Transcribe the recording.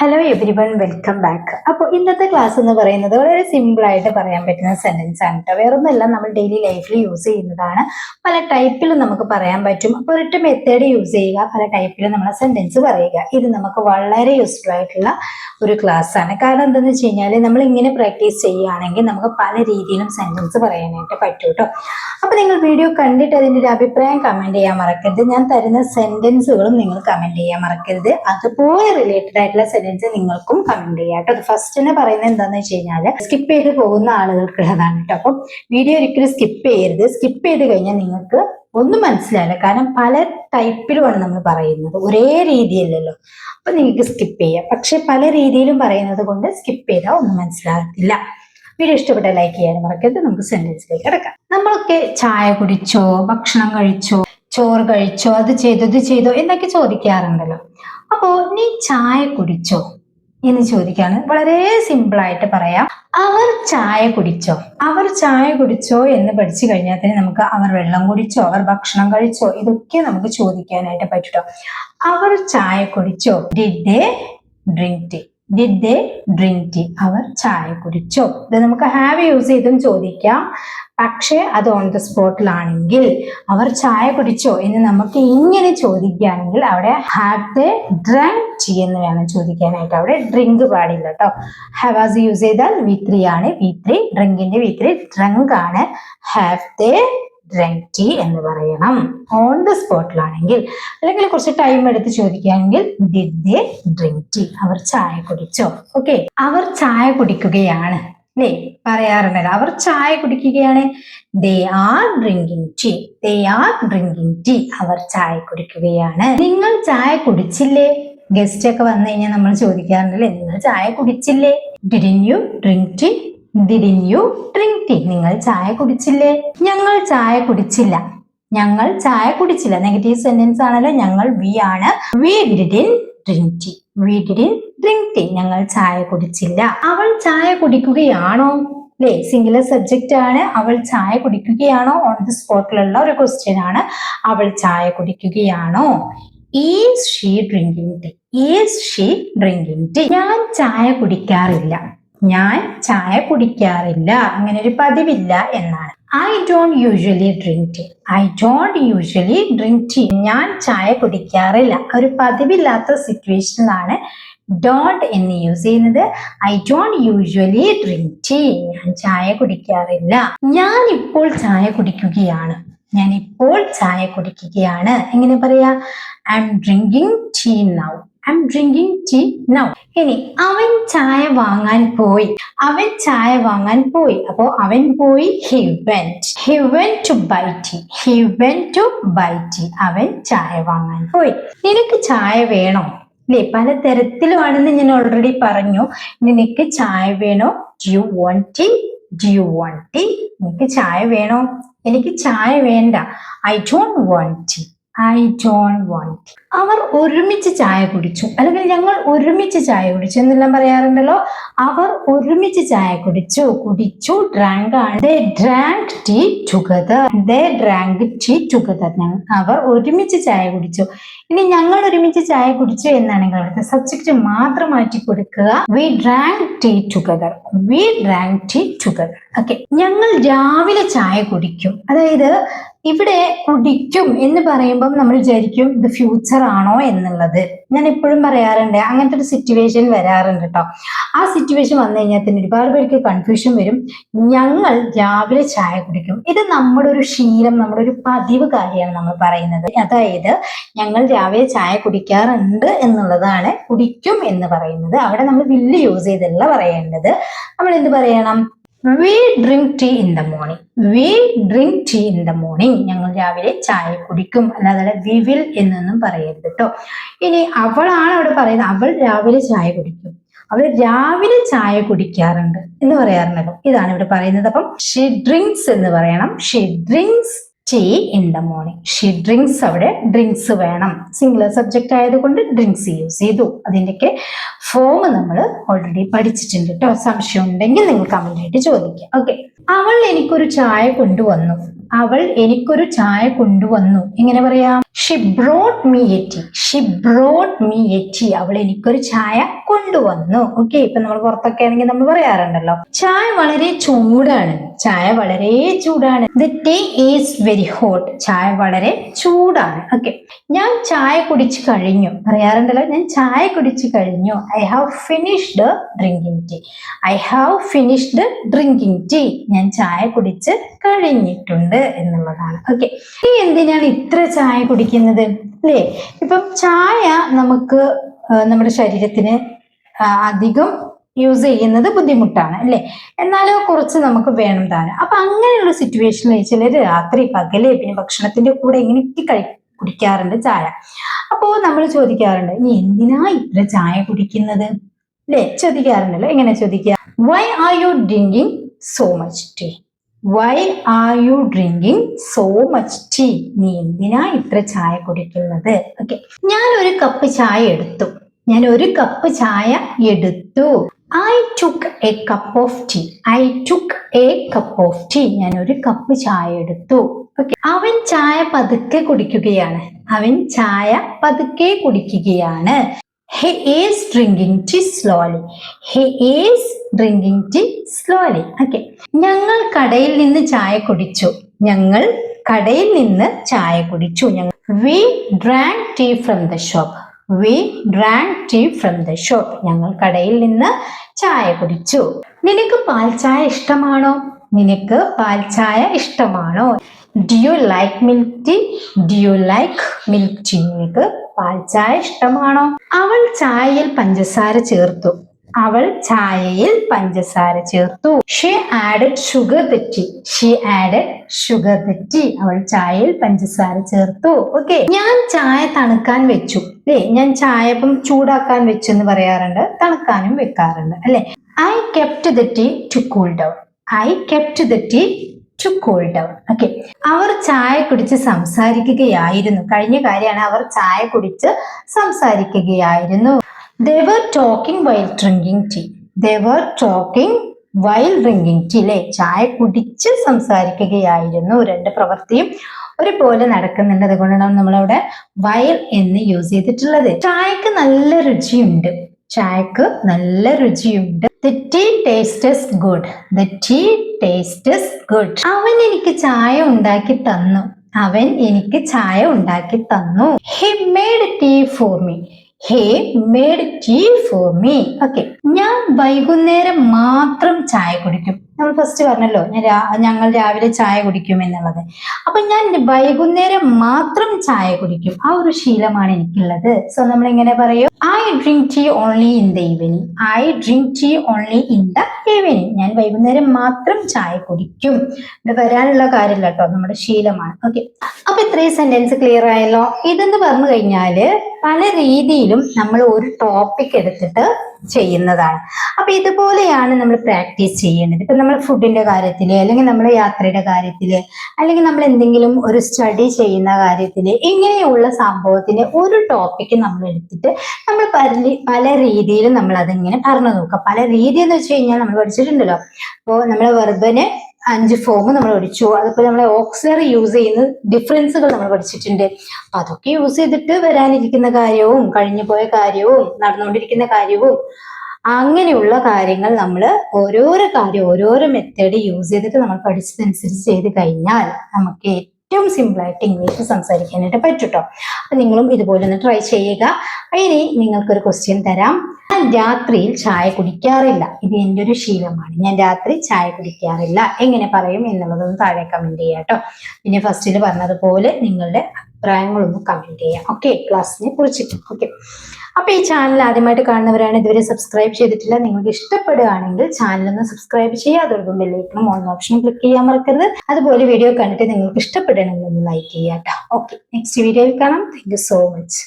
Hello every one, welcome back. അപ്പോൾ ഇന്നത്തെ class എന്ന് പറയുന്നത് വളരെ സിമ്പിൾ ആയിട്ട് പറയാൻ പറ്റുന്ന സെന്റൻസ് ആണ് കേട്ടോ. വേറൊന്നുമല്ല, നമ്മൾ ഡെയിലി ലൈഫിൽ യൂസ് ചെയ്യുന്നതാണ്. പല ടൈപ്പിലും നമുക്ക് പറയാൻ പറ്റും. അപ്പോൾ ഒരൊറ്റ മെത്തേഡ് യൂസ് ചെയ്യുക, പല ടൈപ്പിലും നമ്മൾ സെന്റൻസ് പറയുക. ഇത് നമുക്ക് വളരെ യൂസ്ഫുൾ ആയിട്ടുള്ള ഒരു ക്ലാസ് ആണ്. കാരണം എന്താണെന്ന് വെച്ച് കഴിഞ്ഞാൽ നമ്മൾ ഇങ്ങനെ പ്രാക്ടീസ് ചെയ്യുകയാണെങ്കിൽ നമുക്ക് പല രീതിയിലും സെന്റൻസ് പറയാനായിട്ട് പറ്റും കേട്ടോ. അപ്പോൾ നിങ്ങൾ വീഡിയോ കണ്ടിട്ട് അതിൻ്റെ ഒരു അഭിപ്രായം കമന്റ് ചെയ്യാൻ മറക്കരുത്. ഞാൻ തരുന്ന സെന്റൻസുകളും നിങ്ങൾ കമന്റ് ചെയ്യാൻ മറക്കരുത്. അതുപോലെ റിലേറ്റഡ് ആയിട്ടുള്ള സെന്റൻസ് നിങ്ങൾക്കും കമന്റ് ചെയ്യാം കേട്ടോ. ഫസ്റ്റ് തന്നെ പറയുന്നത് എന്താണെന്ന് വെച്ച് കഴിഞ്ഞാൽ സ്കിപ്പ് ചെയ്ത് പോകുന്ന ആളുകൾക്കുള്ളതാണ് കേട്ടോ. അപ്പം വീഡിയോ ഒരിക്കലും സ്കിപ്പ് ചെയ്യരുത്. സ്കിപ്പ് ചെയ്ത് കഴിഞ്ഞാൽ നിങ്ങൾക്ക് ഒന്നും മനസ്സിലാവില്ല. കാരണം പല ടൈപ്പിലുമാണ് നമ്മൾ പറയുന്നത്, ഒരേ രീതിയല്ലല്ലോ. അപ്പൊ നിങ്ങൾക്ക് സ്കിപ്പ് ചെയ്യാം. പക്ഷെ പല രീതിയിലും പറയുന്നത് കൊണ്ട് സ്കിപ്പ് ചെയ്താൽ ഒന്നും മനസ്സിലാകത്തില്ല. വീഡിയോ ഇഷ്ടപ്പെട്ട ലൈക്ക് ചെയ്യാനും മറക്കരുത്. നമുക്ക് സെന്റൻസിലേക്ക് കിടക്കാം. നമ്മളൊക്കെ ചായ കുടിച്ചോ, ഭക്ഷണം കഴിച്ചോ, ചോറ് കഴിച്ചോ, അത് ചെയ്തോ എന്നൊക്കെ ചോദിക്കാറുണ്ടല്ലോ. അപ്പോ നീ ചായ കുടിച്ചോ എന്ന് ചോദിക്കാണ്. വളരെ സിമ്പിൾ ആയിട്ട് പറയാം, അവർ ചായ കുടിച്ചോ. അവർ ചായ കുടിച്ചോ എന്ന് പഠിച്ചു കഴിഞ്ഞാൽ തന്നെ നമുക്ക് അവർ വെള്ളം കുടിച്ചോ, അവർ ഭക്ഷണം കഴിച്ചോ, ഇതൊക്കെ നമുക്ക് ചോദിക്കാനായിട്ട് പറ്റും. അവർ ചായ കുടിച്ചോ. Did they drink tea. Did they drink tea. അവർ ചായ കുടിച്ചോ. ഇത് നമുക്ക് ഹാവ് യൂസ് ചെയ്തും ചോദിക്കാം. പക്ഷേ അത് ഓൺ ദ സ്പോട്ടിലാണെങ്കിൽ അവർ ചായ കുടിച്ചോ എന്ന് നമുക്ക് ഇങ്ങനെ ചോദിക്കുകയാണെങ്കിൽ അവിടെ ഹാവ് ദേ ഡ്രങ്ക് ടീ എന്ന് വേണം ചോദിക്കാനായിട്ട്. അവിടെ ഡ്രിങ്ക് പാടില്ല കേട്ടോ. ഹാവാസ് യൂസ് ചെയ്താൽ V3 ആണ്. V3 ഡ്രിങ്കിന്റെ V3 ഡ്രങ്ക് ആണ്. ഹാവ് ദേ ഡ്രങ്ക് ടീ എന്ന് പറയണം ഓൺ ദ സ്പോട്ടിലാണെങ്കിൽ. അല്ലെങ്കിൽ കുറച്ച് ടൈം എടുത്ത് ചോദിക്കുകയാണെങ്കിൽ ഡിഡ് ദേ ഡ്രിങ്ക് ടീ. അവർ ചായ കുടിച്ചോ. ഓക്കെ, അവർ ചായ കുടിക്കുകയാണ് അല്ലേ, പറയാറുണ്ടല്ലോ. അവർ ചായ കുടിക്കുകയാണ്. They are drinking tea. They are drinking tea. അവർ ചായ കുടിക്കുകയാണ്. നിങ്ങൾ ചായ കുടിച്ചില്ലേ. ഗസ്റ്റ് ഒക്കെ വന്നു കഴിഞ്ഞാൽ നമ്മൾ ചോദിക്കാറുണ്ടല്ലേ, നിങ്ങൾ ചായ കുടിച്ചില്ലേ. Didn't you drink tea. Didn't you drink tea. നിങ്ങൾ ചായ കുടിച്ചില്ലേ. ഞങ്ങൾ ചായ കുടിച്ചില്ല. ഞങ്ങൾ ചായ കുടിച്ചില്ല. നെഗറ്റീവ് സെന്റൻസ് ആണല്ലോ. ഞങ്ങൾ വി ആണ്. We didn't drink tea. We didn't drink tea. ഞങ്ങൾ ചായ കുടിച്ചില്ല. അവൾ ചായ കുടിക്കുകയാണോ അല്ലേ, സിംഗുലർ സബ്ജക്റ്റ് ആണ്. അവൾ ചായ കുടിക്കുകയാണോ ഓൺ ദി സ്പോട്ടിലുള്ള ഒരു ക്വസ്റ്റ്യൻ ആണ്. അവൾ ചായ കുടിക്കുകയാണോ. Is she drinking tea. Is she drinking tea. ഞാൻ ചായ കുടിക്കാറില്ല. ഞാൻ ചായ കുടിക്കാറില്ല, അങ്ങനെ ഒരു പതിവില്ല എന്നാണ്. I don't usually drink tea. I don't usually drink tea. ഞാൻ ചായ കുടിക്കാറില്ല. ഒരു പതിവില്ലാത്ത സിറ്റുവേഷനിലാണ് ഡോണ്ട് എന്ന് യൂസ് ചെയ്യുന്നത്. I don't usually drink tea. ഞാൻ ചായ കുടിക്കാറില്ല. ഞാൻ ഇപ്പോൾ ചായ കുടിക്കുകയാണ്. ഞാൻ ഇപ്പോൾ ചായ കുടിക്കുകയാണ്. എങ്ങനെ പറയാ, I am drinking tea now. I am drinking tea now. ഇനി അവൻ ചായ വാങ്ങാൻ പോയി. അവൻ ചായ വാങ്ങാൻ പോയി. അപ്പോ അവൻ പോയി. He went. He went to buy tea. He went to buy tea. അവൻ ചായ വാങ്ങാൻ പോയി. നിനക്ക് ചായ വേണോ അല്ലേ, പലതരത്തിലുമാണെന്ന് ഞാൻ ഓൾറെഡി പറഞ്ഞു. നിനക്ക് ചായ വേണോ. Do you want tea. Do you want tea. നിനക്ക് ചായ വേണോ. എനിക്ക് ചായ വേണ്ട. I don't want tea. I don't want. അവർ ഒരുമിച്ച് ചായ കുടിച്ചു, അല്ലെങ്കിൽ ഞങ്ങൾ ഒരുമിച്ച് ചായ കുടിച്ചു എന്നെല്ലാം പറയാറുണ്ടല്ലോ. അവർ ഒരുമിച്ച് ചായ കുടിച്ചു. കുടിച്ചു ഡ്രാങ്ക് ആണ്. ദേ ഡ്രാങ്ക് ടീ ടുഗദർ. ദേ ഡ്രാങ്ക് ടീ ടുഗദർ. അവർ ഒരുമിച്ച് ചായ കുടിച്ചു. ഇനി ഞങ്ങൾ ഒരുമിച്ച് ചായ കുടിച്ചു എന്നാണെങ്കിൽ അവിടുത്തെ സബ്ജക്റ്റ് മാത്രം മാറ്റി കൊടുക്കുക. We drank tea together. We drank tea together. Okay, ഞങ്ങൾ രാവിലെ ചായ കുടിക്കും. അതായത് ഇവിടെ കുടിക്കും എന്ന് പറയുമ്പം നമ്മൾ വിചാരിക്കും ഇത് ഫ്യൂച്ചർ ആണോ എന്നുള്ളത്. ഞാൻ എപ്പോഴും പറയാറുണ്ട്, അങ്ങനത്തെ ഒരു സിറ്റുവേഷൻ വരാറുണ്ട് കേട്ടോ. ആ സിറ്റുവേഷൻ വന്നു കഴിഞ്ഞാൽ തന്നെ ഒരുപാട് പേർക്ക് കൺഫ്യൂഷൻ വരും. ഞങ്ങൾ രാവിലെ ചായ കുടിക്കും, ഇത് നമ്മുടെ ഒരു ശീലം, നമ്മുടെ ഒരു പതിവ് കാര്യമാണ് നമ്മൾ പറയുന്നത്. അതായത് ഞങ്ങൾ രാവിലെ ചായ കുടിക്കാറുണ്ട് എന്നുള്ളതാണ് കുടിക്കും എന്ന് പറയുന്നത്. അവിടെ നമ്മൾ വില്ല് യൂസ് ചെയ്തല്ല പറയേണ്ടത്. നമ്മൾ എന്ത് പറയണം, we drink tea in the morning. We drink tea in the morning. ഞങ്ങൾ രാവിലെ ചായ കുടിക്കും. അല്ലാതെ we will എന്നൊന്നും പറയരുത് കേട്ടോ. ഇനി അവളാണ് അവിടെ പറയുന്നത്, അവൾ രാവിലെ ചായ കുടിക്കും. അവൾ രാവിലെ ചായ കുടിക്കാറുണ്ട് എന്ന് പറയാറുണ്ടല്ലോ. ഇതാണ് ഇവിടെ പറയുന്നത്. അപ്പം she drinks എന്ന് പറയണം. she drinks tea in the morning. she drinks, അവിടെ ഡ്രിങ്ക്സ് വേണം. സിംഗുലർ സബ്ജക്റ്റ് ആയതുകൊണ്ട് ഡ്രിങ്ക്സ് യൂസ് ചെയ്തു. അതിൻ്റെയൊക്കെ ഫോം നമ്മൾ ഓൾറെഡി പഠിച്ചിട്ടുണ്ട് കേട്ടോ. സംശയം ഉണ്ടെങ്കിൽ നിങ്ങൾ കമന്റ് ആയിട്ട് ചോദിക്കാം. ഓക്കെ, അവൾ എനിക്കൊരു ചായ കൊണ്ടുവന്നു. അവൾ എനിക്കൊരു ചായ കൊണ്ടുവന്നു. എങ്ങനെ പറയാം? She brought me a tea. She brought me a tea. അവൾ എനിക്കൊരു ചായ കൊണ്ടുവന്നു. ഓക്കെ, ഇപ്പൊ നമ്മൾ പുറത്തൊക്കെ ആണെങ്കിൽ നമ്മൾ പറയാറുണ്ടല്ലോ, ചായ വളരെ ചൂടാണ്. ചായ വളരെ ചൂടാണ്. The tea is very hot. ചായ വളരെ ചൂടാണ്. ഓക്കെ, ഞാൻ ചായ കുടിച്ചു കഴിഞ്ഞു. പറയാറുണ്ടല്ലോ, ഞാൻ ചായ കുടിച്ചു കഴിഞ്ഞു. I have finished drinking tea. I have finished drinking tea. ഞാൻ ചായ കുടിച്ച് കഴിഞ്ഞിട്ടുണ്ട് എന്നുള്ളതാണ്. ഓക്കെ, നീ എന്തിനാണ് ഇത്ര ചായ കുടിക്കുന്നത്? അല്ലേ, ഇപ്പം ചായ നമുക്ക് നമ്മുടെ ശരീരത്തിന് അധികം യൂസ് ചെയ്യുന്നത് ബുദ്ധിമുട്ടാണ് അല്ലെ, എന്നാലും കുറച്ച് നമുക്ക് വേണം താനും. അപ്പൊ അങ്ങനെയുള്ള സിറ്റുവേഷനിൽ ചിലർ രാത്രി പകല് പിന്നെ ഭക്ഷണത്തിന്റെ കൂടെ ഇങ്ങനെയൊക്കെ കുടിക്കാറുണ്ട് ചായ. അപ്പോ നമ്മൾ ചോദിക്കാറുണ്ട്, നീ എന്തിനാ ഇത്ര ചായ കുടിക്കുന്നത് അല്ലെ, ചോദിക്കാറുണ്ടല്ലോ. എങ്ങനെ ചോദിക്കുക? Why are you drinking so much tea? Why are you drinking so much tea? നീ എന്തിനാ ഇത്ര ചായ കുടിക്കുന്നത്? ഓക്കെ, ഞാൻ ഒരു കപ്പ് ചായ എടുത്തു. ഞാൻ ഒരു കപ്പ് ചായ എടുത്തു. I took a cup of tea. I took a cup of tea. ഞാൻ ഒരു കപ്പ് ചായ എടുത്തു. ഓക്കെ, അവൻ ചായ പതുക്കെ കുടിക്കുകയാണ്. അവൻ ചായ പതുക്കെ കുടിക്കുകയാണ്. He is drinking tea slowly. He is drinking tea slowly. Okay. ഞങ്ങൾ കടയിൽ നിന്ന് ചായ കുടിച്ചു. ഞങ്ങൾ കടയിൽ നിന്ന് ചായ കുടിച്ചു. We drank tea from the shop. We drank tea from the shop. ഞങ്ങൾ കടയിൽ നിന്ന് ചായ കുടിച്ചു. നിനക്ക് പാൽ ചായ ഇഷ്ടമാണോ? നിനക്ക് പാൽ ചായ ഇഷ്ടമാണോ? Do you like milk tea? Do you like milk tea? നിനക്ക് പാൽ ചായ ഇഷ്ടമാണോ? അവൾ ചായയിൽ പഞ്ചസാര ചേർത്തു. അവൾ ചായയിൽ പഞ്ചസാര ചേർത്തു. She added sugar the tea. She added sugar the tea. അവൾ ചായയിൽ പഞ്ചസാര ചേർത്തു. ഓക്കെ, ഞാൻ ചായ തണുക്കാൻ വെച്ചു. അല്ലേ, ഞാൻ ചായ ഇപ്പം ചൂടാക്കാൻ വെച്ചു എന്ന് പറയാറുണ്ട്, തണുക്കാനും വെക്കാറുണ്ട് അല്ലെ. I kept the tea to cool down. I kept the tea to cool down. Okay, അവർ ചായ കുടിച്ച് സംസാരിക്കുകയായിരുന്നു. കഴിഞ്ഞ കാര്യമാണ്, അവർ ചായ കുടിച്ച് സംസാരിക്കുകയായിരുന്നു. They were talking while drinking tea. They were talking while drinking tea. അല്ലെ, ചായ കുടിച്ച് സംസാരിക്കുകയായിരുന്നു. രണ്ട് പ്രവൃത്തിയും ഒരുപോലെ നടക്കുന്നുണ്ട്. അതുകൊണ്ടാണ് നമ്മളവിടെ while എന്ന് യൂസ് ചെയ്തിട്ടുള്ളത്. ചായക്ക് നല്ല രുചിയുണ്ട്. ചായക്ക് നല്ല രുചിയുണ്ട്. The tea tastes good. The tea tastes good. അവൻ എനിക്ക് ചായ ഉണ്ടാക്കി തന്നു. അവൻ എനിക്ക് ചായ ഉണ്ടാക്കി തന്നു. He made tea for me. He made tea for me. Okay, ഞാൻ വൈകുന്നേരം മാത്രം ചായ കുടിക്കും. നമ്മൾ ഫസ്റ്റ് പറഞ്ഞല്ലോ, ഞങ്ങൾ രാവിലെ ചായ കുടിക്കും എന്നുള്ളത്. അപ്പൊ ഞാൻ വൈകുന്നേരം മാത്രം ചായ കുടിക്കും. ആ ഒരു ശീലമാണ് എനിക്കുള്ളത്. സോ നമ്മൾ എങ്ങനെ പറയും? I drink tea only in the evening. I drink tea only in the evening. ഞാൻ വൈകുന്നേരം മാത്രം ചായ കുടിക്കും. ഇത് വരാനുള്ള കാര്യമില്ല കേട്ടോ, നമ്മുടെ ശീലമാണ്. ഓക്കെ, അപ്പൊ ഇത്രയും സെന്റൻസ് ക്ലിയർ ആയല്ലോ. ഇതെന്ന് പറഞ്ഞു കഴിഞ്ഞാല് പല രീതിയിലും നമ്മൾ ഒരു ടോപ്പിക് എടുത്തിട്ട് ചെയ്യുന്നതാണ്. അപ്പൊ ഇതുപോലെയാണ് നമ്മൾ പ്രാക്ടീസ് ചെയ്യേണ്ടത്. ഇപ്പൊ നമ്മൾ ഫുഡിന്റെ കാര്യത്തില്, അല്ലെങ്കിൽ നമ്മൾ യാത്രയുടെ കാര്യത്തില്, അല്ലെങ്കിൽ നമ്മൾ എന്തെങ്കിലും ഒരു സ്റ്റഡി ചെയ്യുന്ന കാര്യത്തില്, ഇങ്ങനെയുള്ള സംഭവത്തിന് ഒരു ടോപ്പിക്ക് നമ്മൾ എടുത്തിട്ട് നമ്മൾ പല രീതിയിലും നമ്മൾ അതിങ്ങനെ പറഞ്ഞു നോക്കുക. പല രീതി എന്ന് വെച്ച് കഴിഞ്ഞാൽ നമ്മൾ പഠിച്ചിട്ടുണ്ടല്ലോ. അപ്പോൾ നമ്മളെ വെർബിന് 5 ഫോം നമ്മൾ പഠിച്ചു. അതുപോലെ നമ്മളെ ഓക്സിലറി യൂസ് ചെയ്യുന്ന ഡിഫറൻസുകൾ നമ്മൾ പഠിച്ചിട്ടുണ്ട്. അപ്പൊ അതൊക്കെ യൂസ് ചെയ്തിട്ട് വരാനിരിക്കുന്ന കാര്യവും കഴിഞ്ഞു പോയ കാര്യവും നടന്നുകൊണ്ടിരിക്കുന്ന കാര്യവും അങ്ങനെയുള്ള കാര്യങ്ങൾ നമ്മൾ ഓരോരോ മെത്തേഡ് യൂസ് ചെയ്തിട്ട് നമ്മൾ പഠിച്ചതനുസരിച്ച് ചെയ്ത് കഴിഞ്ഞാൽ നമുക്ക് ഏറ്റവും സിമ്പിൾ ആയിട്ട് ഇംഗ്ലീഷ് സംസാരിക്കാനായിട്ട് പറ്റും കേട്ടോ. അപ്പൊ നിങ്ങളും ഇതുപോലെ ഒന്ന് ട്രൈ ചെയ്യുക. ഇനി നിങ്ങൾക്കൊരു ക്വസ്റ്റ്യൻ തരാം. ഞാൻ രാത്രിയിൽ ചായ കുടിക്കാറില്ല. ഇത് എൻ്റെ ഒരു ശീലമാണ്. ഞാൻ രാത്രി ചായ കുടിക്കാറില്ല. എങ്ങനെ പറയും എന്നുള്ളതൊന്ന് താഴെ കമന്റ് ചെയ്യാം കേട്ടോ. പിന്നെ ഫസ്റ്റിൽ പറഞ്ഞതുപോലെ നിങ്ങളുടെ അഭിപ്രായങ്ങളൊന്ന് കമന്റ് ചെയ്യാം. ഓക്കെ, ക്ലാസ്സിനെ കുറിച്ചിട്ട്. ഓക്കെ, അപ്പൊ ഈ ചാനൽ ആദ്യമായിട്ട് കാണുന്നവരാണ്, ഇതുവരെ സബ്സ്ക്രൈബ് ചെയ്തിട്ടില്ല, നിങ്ങൾക്ക് ഇഷ്ടപ്പെടുകയാണെങ്കിൽ ചാനൽ ഒന്ന് സബ്സ്ക്രൈബ് ചെയ്യുക. അതോടൊപ്പം ബെല്ലൈക്കണും ഓൺ ഓപ്ഷനും ക്ലിക്ക് ചെയ്യാൻ മറക്കരുത്. അതുപോലെ വീഡിയോ കണ്ടിട്ട് നിങ്ങൾക്ക് ഇഷ്ടപ്പെടുകയാണെങ്കിൽ ഒന്ന് ലൈക്ക് ചെയ്യാം കേട്ടോ. ഓക്കെ, നെക്സ്റ്റ് വീഡിയോയിൽ കാണാം. Thank you so much.